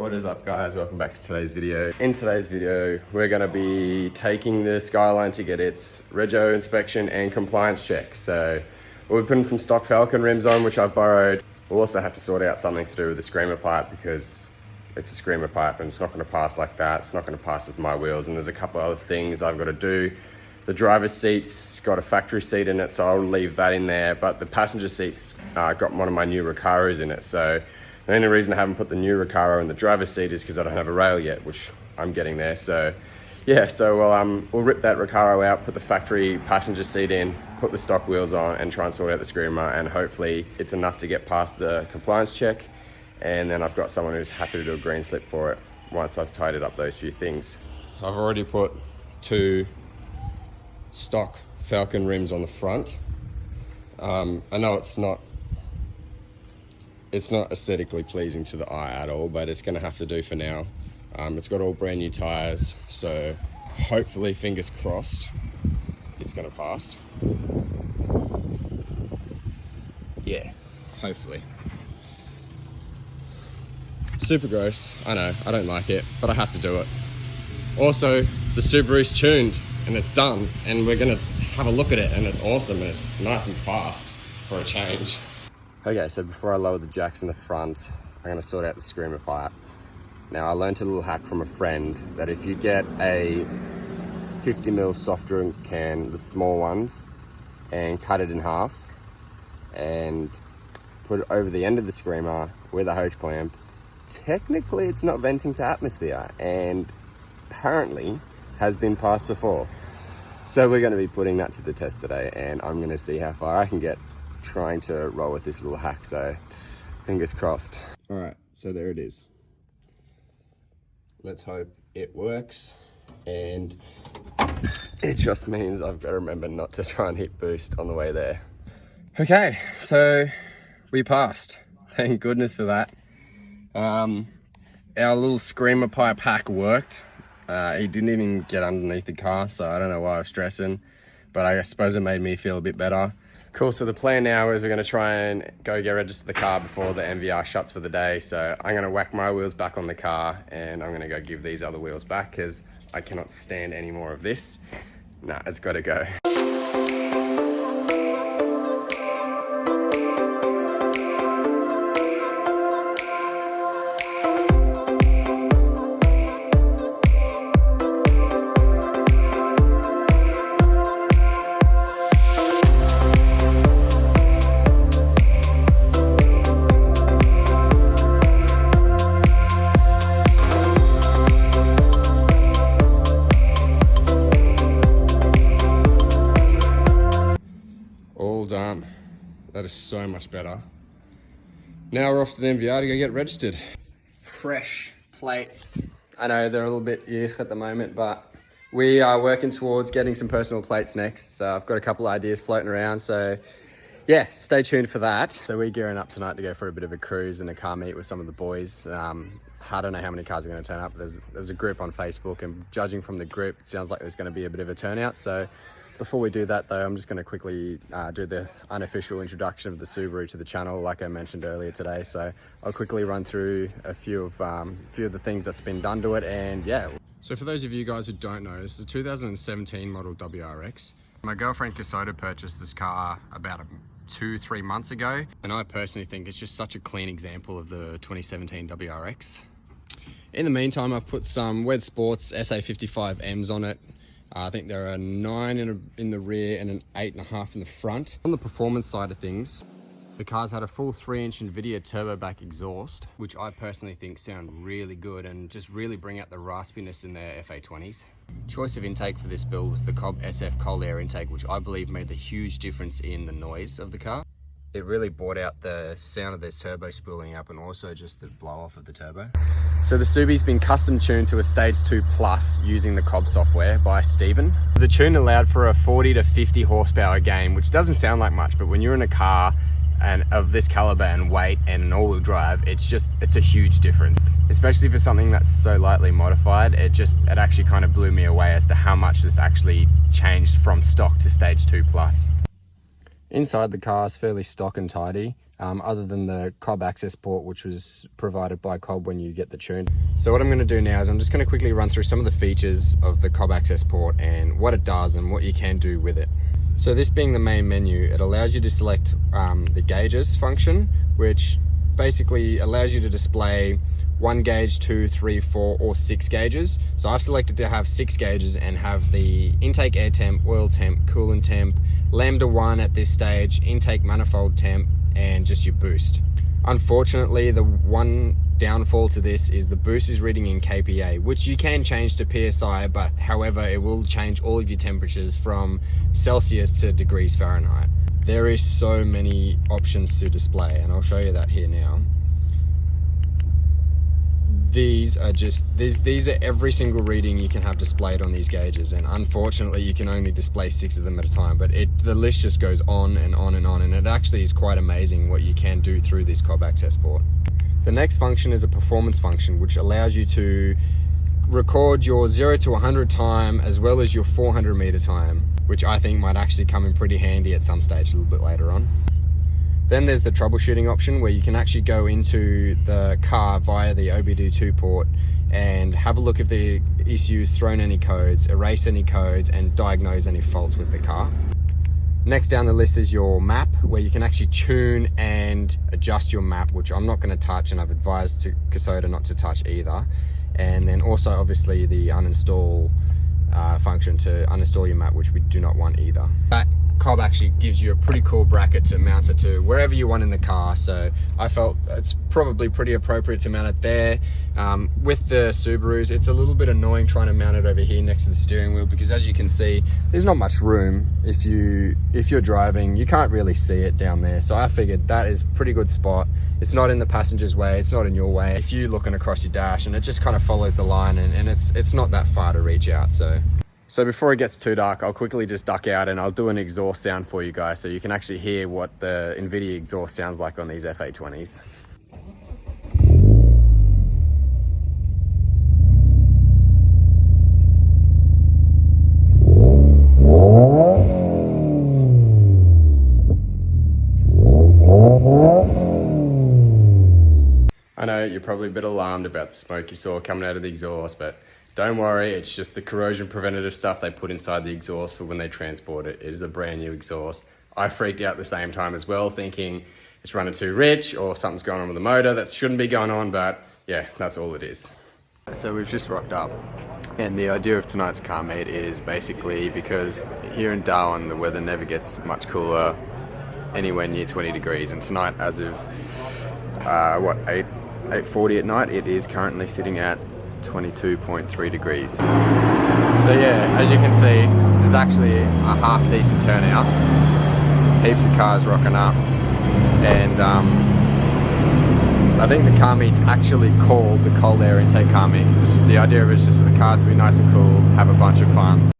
What is up, guys? Welcome back to today's video. In today's video, we're going to be taking the Skyline to get its rego inspection and compliance check. So we'll be putting some stock Falcon rims on, which I've borrowed. We'll also have to sort out something to do with the screamer pipe because it's a screamer pipe and it's not going to pass like that. It's not going to pass with my wheels, and there's a couple other things I've got to do. The driver's seat's got a factory seat in it, so I'll leave that in there, but the passenger seat's got one of my new Recaros in it. So the only reason I haven't put the new Recaro in the driver's seat is because I don't have a rail yet, which I'm getting there. So yeah, so we'll rip that Recaro out, put the factory passenger seat in, put the stock wheels on, and try and sort out the screamer, and hopefully it's enough to get past the compliance check. And then I've got someone who's happy to do a green slip for it once I've tidied up those few things. I've already put 2 stock Falcon rims on the front. I know it's not aesthetically pleasing to the eye at all, but it's gonna have to do for now. It's got all brand new tires, so hopefully, fingers crossed, it's gonna pass. Yeah, hopefully. Super gross, I know, I don't like it, but I have to do it. Also, the Subaru's tuned and it's done, and we're gonna have a look at it, and it's awesome, and it's nice and fast for a change. Okay, so before I lower the jacks in the front, I'm gonna sort out the screamer pipe. Now, I learned a little hack from a friend that if you get a 50ml soft drink can, the small ones, and cut it in half, and put it over the end of the screamer with a hose clamp, technically it's not venting to atmosphere, and apparently has been passed before. So we're gonna be putting that to the test today, and I'm gonna see how far I can get trying to roll with this little hack, so fingers crossed. All right, so there it is. Let's hope it works, and it just means I've got to remember not to try and hit boost on the way there. Okay, so we passed. Thank goodness for that. Our little screamer pipe hack worked. He didn't even get underneath the car, so I don't know why I was stressing, but I suppose it made me feel a bit better. Cool, so the plan now is we're gonna try and go get registered the car before the MVR shuts for the day. So I'm gonna whack my wheels back on the car, and I'm gonna go give these other wheels back because I cannot stand any more of this. Nah, it's gotta go. Done. That is so much better. Now we're off to the MVR to go get registered. Fresh plates. I know they're a little bit yuck at the moment, but we are working towards getting some personal plates next. So I've got a couple of ideas floating around, so yeah, stay tuned for that. So we're gearing up tonight to go for a bit of a cruise and a car meet with some of the boys. I don't know how many cars are going to turn up. There's a group on Facebook, and judging from the group, it sounds like there's going to be a bit of a turnout. So before we do that though, I'm just going to quickly do the unofficial introduction of the Subaru to the channel, like I mentioned earlier today. So I'll quickly run through a few of the things that's been done to it, and yeah. So for those of you guys who don't know, this is a 2017 model WRX. My girlfriend Casoda purchased this car about 2-3 months ago, and I personally think it's just such a clean example of the 2017 WRX. In the meantime, I've put some Wed Sports SA55Ms on it. I think there are 9 in the rear and an 8.5 in the front. On the performance side of things, the car's had a full 3-inch Nvidia turbo back exhaust, which I personally think sound really good and just really bring out the raspiness in their FA20s. Choice of intake for this build was the Cobb SF cold air intake, which I believe made a huge difference in the noise of the car. It really brought out the sound of the turbo spooling up, and also just the blow off of the turbo. So the Subi's been custom tuned to a Stage 2 Plus using the Cobb software by Stephen. The tune allowed for a 40 to 50 horsepower gain, which doesn't sound like much, but when you're in a car and of this caliber and weight and an all-wheel drive, it's a huge difference. Especially for something that's so lightly modified, it actually kind of blew me away as to how much this actually changed from stock to Stage 2 Plus. Inside the car is fairly stock and tidy. other than the Cobb Accessport, which was provided by Cobb when you get the tune. So what I'm going to do now is I'm just going to quickly run through some of the features of the Cobb Accessport and what it does and what you can do with it. So this being the main menu, it allows you to select the gauges function, which basically allows you to display 1 gauge, 2, 3, 4, or 6 gauges. So I've selected to have 6 gauges and have the intake air temp, oil temp, coolant temp, lambda 1 at this stage, intake manifold temp, and just your boost. Unfortunately, the one downfall to this is the boost is reading in kPa, which you can change to PSI, but however, it will change all of your temperatures from Celsius to degrees Fahrenheit. There is so many options to display, and I'll show you that here now. These are every single reading you can have displayed on these gauges, and unfortunately you can only display 6 of them at a time, but the list just goes on and on and on, and it actually is quite amazing what you can do through this Cobb Accessport. The next function is a performance function, which allows you to record your 0 to 100 time as well as your 400 meter time, which I think might actually come in pretty handy at some stage a little bit later on. Then there's the troubleshooting option, where you can actually go into the car via the OBD2 port and have a look if the ECU's thrown any codes, erase any codes, and diagnose any faults with the car. Next down the list is your map, where you can actually tune and adjust your map, which I'm not going to touch, and I've advised to Casoda not to touch either. And then also obviously the uninstall function to uninstall your map, which we do not want either. That Cobb actually gives you a pretty cool bracket to mount it to wherever you want in the car, so I felt it's probably pretty appropriate to mount it there. With the Subarus, it's a little bit annoying trying to mount it over here next to the steering wheel, because as you can see, there's not much room. If you're driving, you can't really see it down there, so I figured that is a pretty good spot. It's not in the passenger's way, it's not in your way. If you're looking across your dash, and it just kind of follows the line, and it's not that far to reach out. So before it gets too dark, I'll quickly just duck out and I'll do an exhaust sound for you guys so you can actually hear what the Nvidia exhaust sounds like on these F820s. I know you're probably a bit alarmed about the smoke you saw coming out of the exhaust, but don't worry, it's just the corrosion preventative stuff they put inside the exhaust for when they transport it. It is a brand new exhaust. I freaked out at the same time as well, thinking it's running too rich or something's going on with the motor that shouldn't be going on, but yeah, that's all it is. So we've just rocked up, and the idea of tonight's car meet is basically because here in Darwin the weather never gets much cooler, anywhere near 20 degrees, and tonight as of 8:40 at night, it is currently sitting at 22.3 degrees. So yeah, as you can see, there's actually a half decent turnout. Heaps of cars rocking up, and I think the car meet's actually called the cold air intake car meet, because the idea of it is just for the cars to be nice and cool, have a bunch of fun.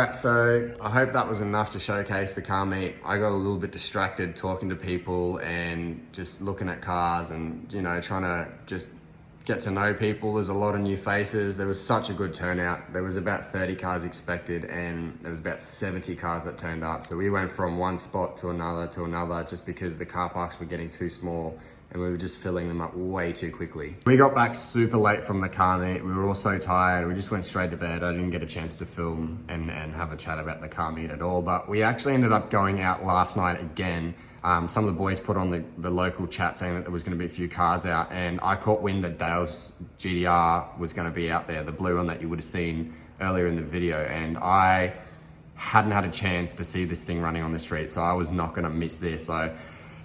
Alright, so I hope that was enough to showcase the car meet. I got a little bit distracted talking to people and just looking at cars and, you know, trying to just get to know people. There's a lot of new faces. There was such a good turnout. There was about 30 cars expected and there was about 70 cars that turned up. So we went from one spot to another just because the car parks were getting too small and we were just filling them up way too quickly. We got back super late from the car meet. We were all so tired. We just went straight to bed. I didn't get a chance to film and have a chat about the car meet at all, but we actually ended up going out last night again. Some of the boys put on the local chat saying that there was going to be a few cars out, and I caught wind that Dale's GDR was going to be out there, the blue one that you would have seen earlier in the video, and I hadn't had a chance to see this thing running on the street, so I was not going to miss this. So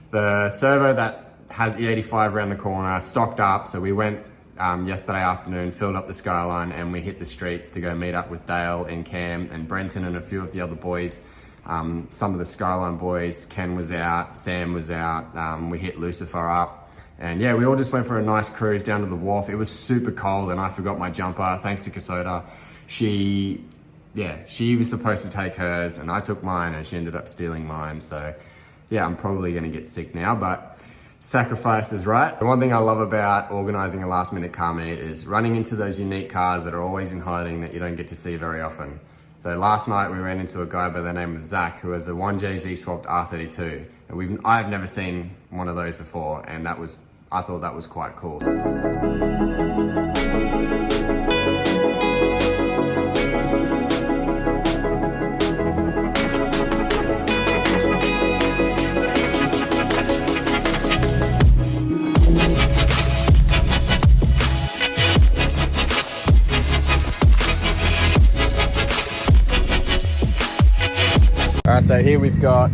the servo that has E85 around the corner stocked up, so we went yesterday afternoon, filled up the Skyline, and we hit the streets to go meet up with Dale and Cam and Brenton and a few of the other boys. Some of the Skyline boys, Ken was out, Sam was out, we hit Lucifer up, and yeah, we all just went for a nice cruise down to the wharf. It was super cold and I forgot my jumper, thanks to Casoda. She was supposed to take hers and I took mine and she ended up stealing mine, so yeah, I'm probably gonna get sick now, but sacrifice is right. The one thing I love about organizing a last minute car meet is running into those unique cars that are always in hiding that you don't get to see very often. So last night we ran into a guy by the name of Zach who has a 1JZ swapped R32, and I've never seen one of those before, and I thought that was quite cool. Alright, so here we've got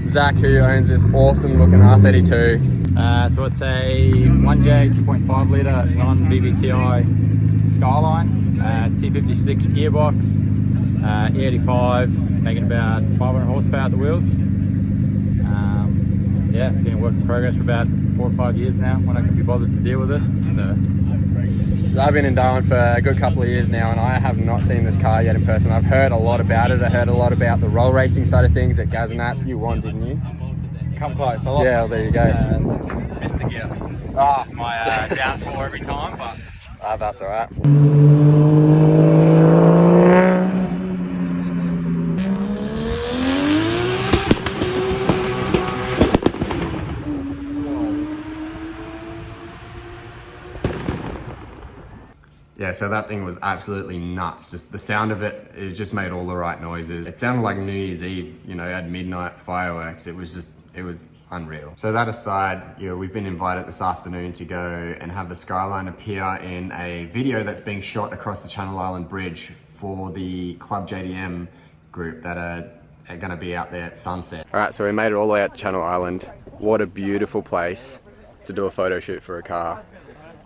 Zach who owns this awesome looking R32. So it's a 1J 2.5 litre non-VVTi Skyline, T56 gearbox, E85, making about 500 horsepower at the wheels. Yeah, it's been a work in progress for about 4 or 5 years now when I can be bothered to deal with it. So I've been in Darwin for a good couple of years now and I have not seen this car yet in person. I've heard a lot about it. I heard a lot about the roll racing side of things at Gaz and Nats. You won, didn't you? Come close. I lost. Yeah, well, there you go. Missed the gear. It's my downfall every time, but that's all right. Yeah, so that thing was absolutely nuts. Just the sound of it just made all the right noises. It sounded like New Year's Eve, you know, at midnight fireworks. It was unreal. So that aside, you know, we've been invited this afternoon to go and have the Skyline appear in a video that's being shot across the Channel Island Bridge for the Club JDM group that are gonna be out there at sunset. All right, so we made it all the way out to Channel Island. What a beautiful place to do a photo shoot for a car.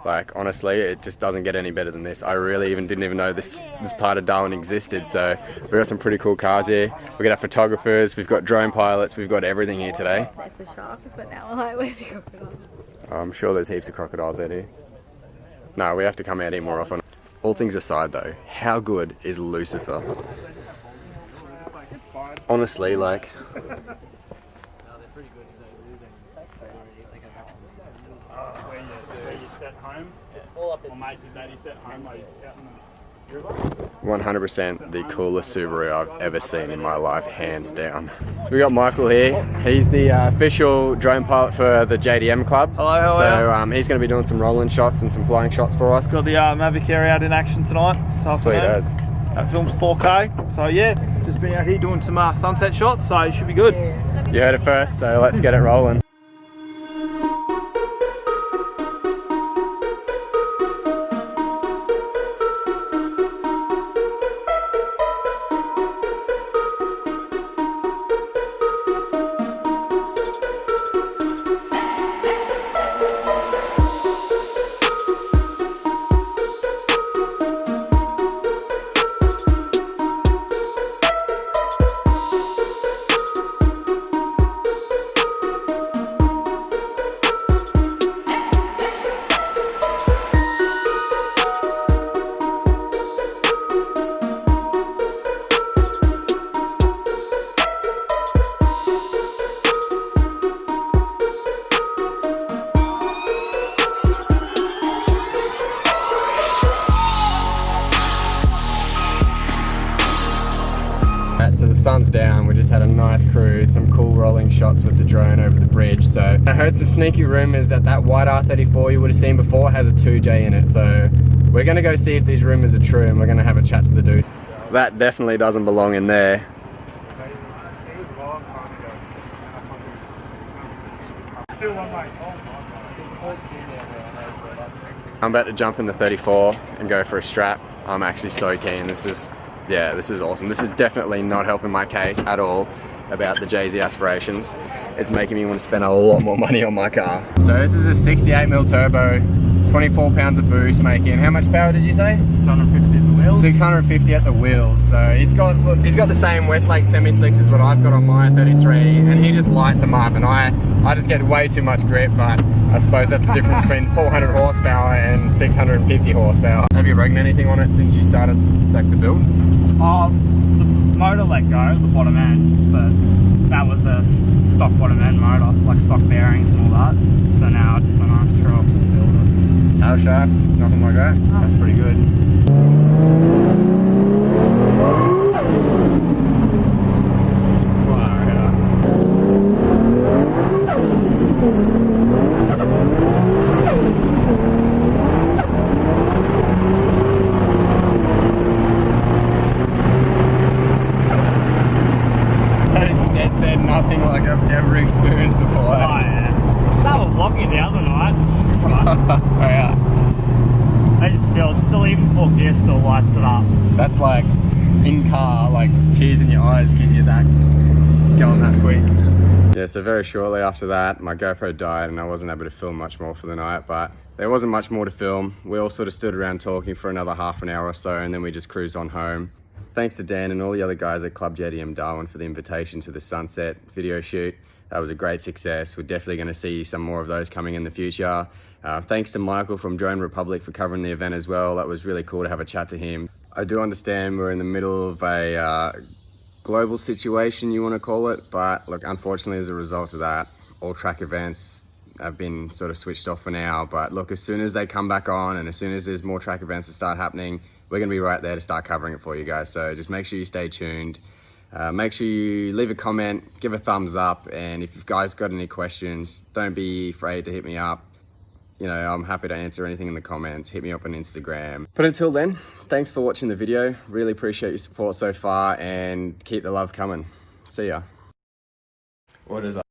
Like, honestly, it just doesn't get any better than this. I really didn't even know this part of Darwin existed. So we've got some pretty cool cars here. We've got photographers, we've got drone pilots, we've got everything here today. For sharks, but now we're like, where's the crocodile? I'm sure there's heaps of crocodiles out here. No, we have to come out here more often. All things aside though, how good is Lucifer? Honestly, like... Home. It's all up in mate, did daddy set home like out in the river? 100% the coolest Subaru I've ever seen in my life, hands down. So we got Michael here. He's the official drone pilot for the JDM club. Hello, how are you? He's going to be doing some rolling shots and some flying shots for us. Got the Mavic Air out in action tonight. Sweet as. That film's 4K, so yeah, just been out here doing some sunset shots, so it should be good. You heard it first, so let's get it rolling. down. We just had a nice cruise, some cool rolling shots with the drone over the bridge. So I heard some sneaky rumors that white R34 you would have seen before has a 2J in it. So we're gonna go see if these rumors are true, and we're gonna have a chat to the dude. That definitely doesn't belong in there. I'm about to jump in the 34 and go for a strap. I'm actually so keen. This is awesome. This is definitely not helping my case at all about the Jay-Z aspirations. It's making me want to spend a lot more money on my car. So this is a 68mm turbo, 24 pounds of boost, making, how much power did you say? 650 at the wheels. 650 at the wheels. So he's got the same Westlake semi-slicks as what I've got on my 33, and he just lights them up, and I just get way too much grip, but I suppose that's the difference between 400 horsepower and 650 horsepower. Have you broken anything on it since you started like the build? Oh, the motor let go, the bottom end, but that was a stock bottom end motor, like stock bearings and all that. So now I just went on straight off the builder. Tail shafts, nothing like that. That's pretty good. Nothing like I've ever experienced before. Oh yeah. That was lucky the other night. Oh yeah. I just feel still, even full gear still lights it up. That's like in car, like tears in your eyes because you're it's going that quick. Yeah, so very shortly after that, my GoPro died and I wasn't able to film much more for the night, but there wasn't much more to film. We all sort of stood around talking for another half an hour or so, and then we just cruised on home. Thanks to Dan and all the other guys at Club JDM Darwin for the invitation to the Sunset video shoot. That was a great success. We're definitely going to see some more of those coming in the future. Thanks to Michael from Drone Republic for covering the event as well. That was really cool to have a chat to him. I do understand we're in the middle of a global situation, you want to call it, but look, unfortunately as a result of that, all track events have been sort of switched off for now. But look, as soon as they come back on and as soon as there's more track events that start happening, we're going to be right there to start covering it for you guys. So just make sure you stay tuned. Make sure you leave a comment, give a thumbs up, and if you guys got any questions, don't be afraid to hit me up. You know, I'm happy to answer anything in the comments. Hit me up on Instagram. But until then, thanks for watching the video. Really appreciate your support so far, and keep the love coming. See ya. What is that?